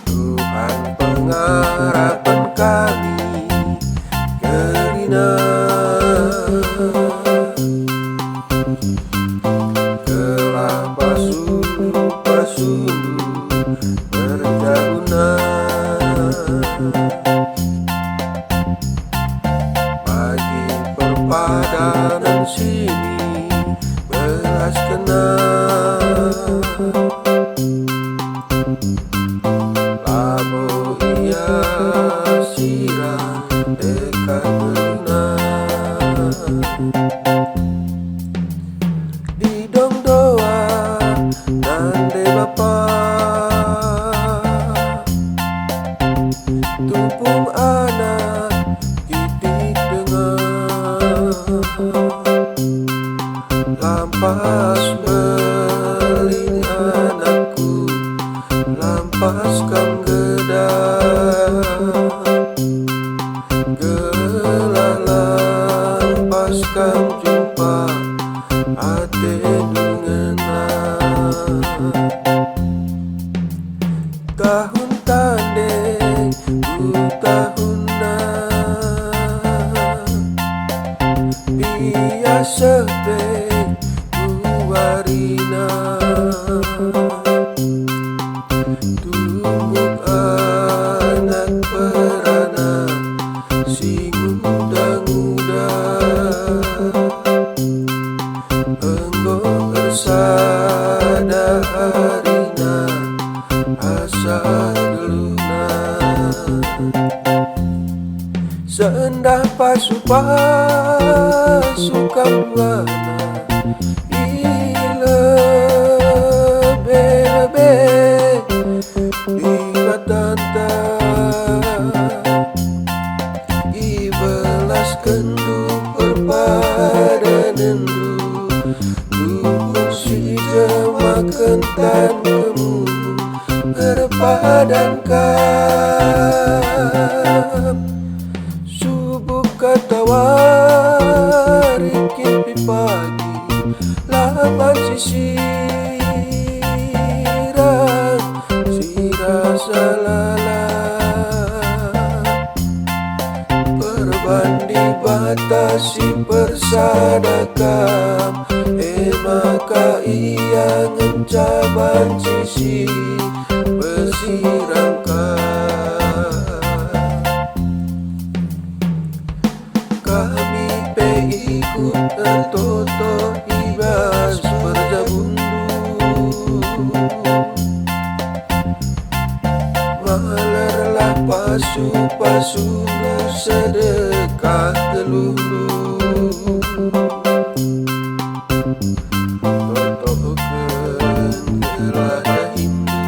Tuhan Pengarapen kami, kerina. Gelah Pasu-pasu-pasu, perjabun. Bagi perpadanen sini, belaskenna. Labo IA sirang, dekah geluhna. Didong Doah, nande bapa. Tupung anak, kitik, denga. Lampas mbelin anakku, lampas kang gedah. Gelah Lampas kang jumpa ate dungena. Tahun tanding tahunna, biasa be warina. Tumbuh anak perana, singuda-nguda. Enggo bersada harina, asa geluhna. Sendah pasu-pasu kabuana, lebe-lebe dibatanta. Belaskenna perpadanen. Tupung si jemakan tanmu, perpadankan. Subuh katawarikin pagi, laban sirang, sira-salala. Perban Dibata si persadakam, Emaka IA ngencaban sisi bersirangkan. Kami pe ikut toto ibas perjabundu. Malerlah pasu-pasuNdu, sedekah geluhna. Totokeun gelah Hindu,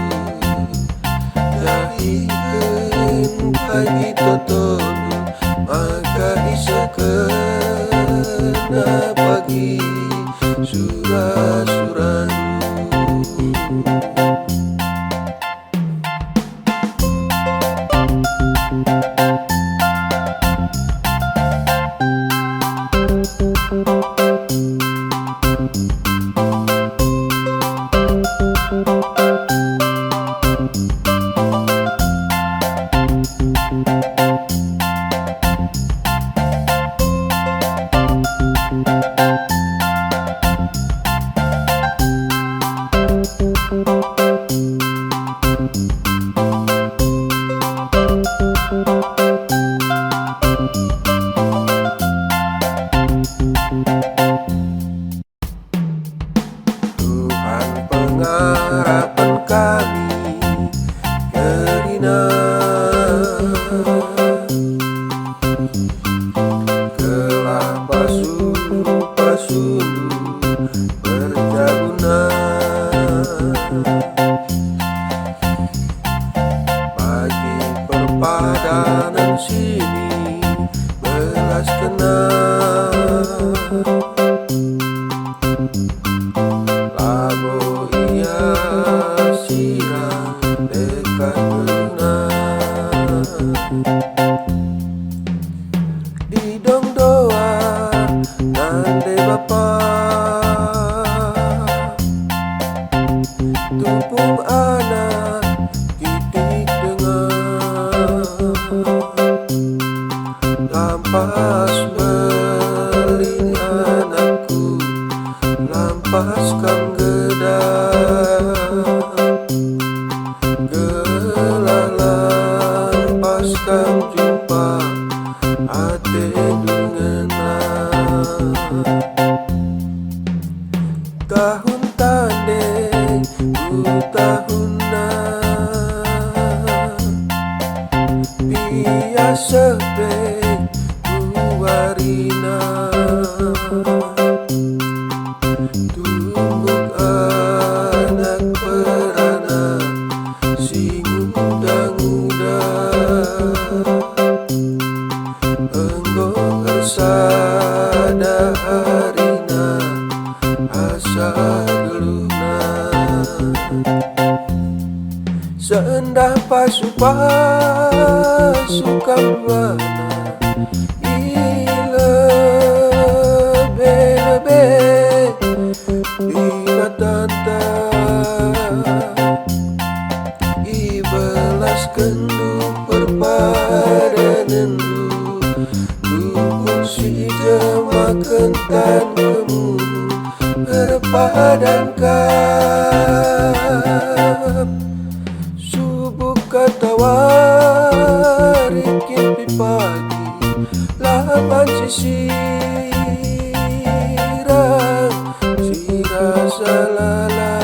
jahikeun Bagi totonu, maka isekeuna Bagi sura-suranndu. Tuhan Pengarapen kami, kerina. Gelah Pasu-pasuNdu, perjabun. Labo IA sirang dekah geluhna. Didong Doah nande bapa, Tupung anak kitik denga. Lampas mbelin anakku, lampas kang gedah. Gelah lampas kang jumpa ate dungena. Tahun tanding tahunna, biasa deh warina. Tunggu anak beranak singuda-nguda. Enggo kersada harina asa geluhna. Sendah pasu-pasu karuana, lebe-lebe Dibata belaskenna perpadanen. Tupung si jemakan kemu perpadankan. Subuh katawarikin pagi laban sirang sira-salala.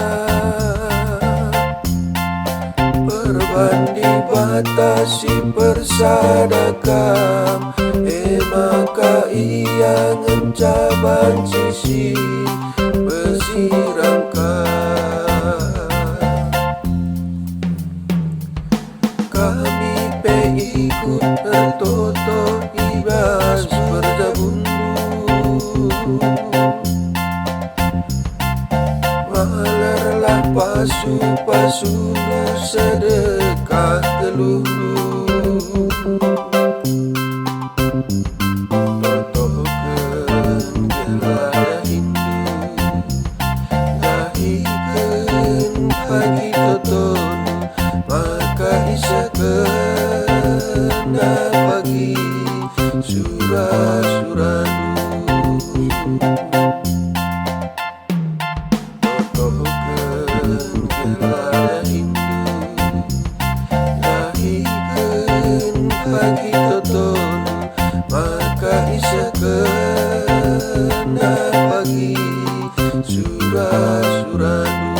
Perban Dibata si persadakam, Emaka IA ngencaban sisi besirangkan. Kami pe ikut tertoto ibas perjabun. Malerlah pasu-pasuNdu sedekah geluhna. Totokeun gelah Hindu, gahikeun Bagi toton, maka isakeunna Bagi sura-suranndu. Totokeun gelah Hindu, gahikeun Bagi toton, maka isakeunna Bagi sura-suranndu.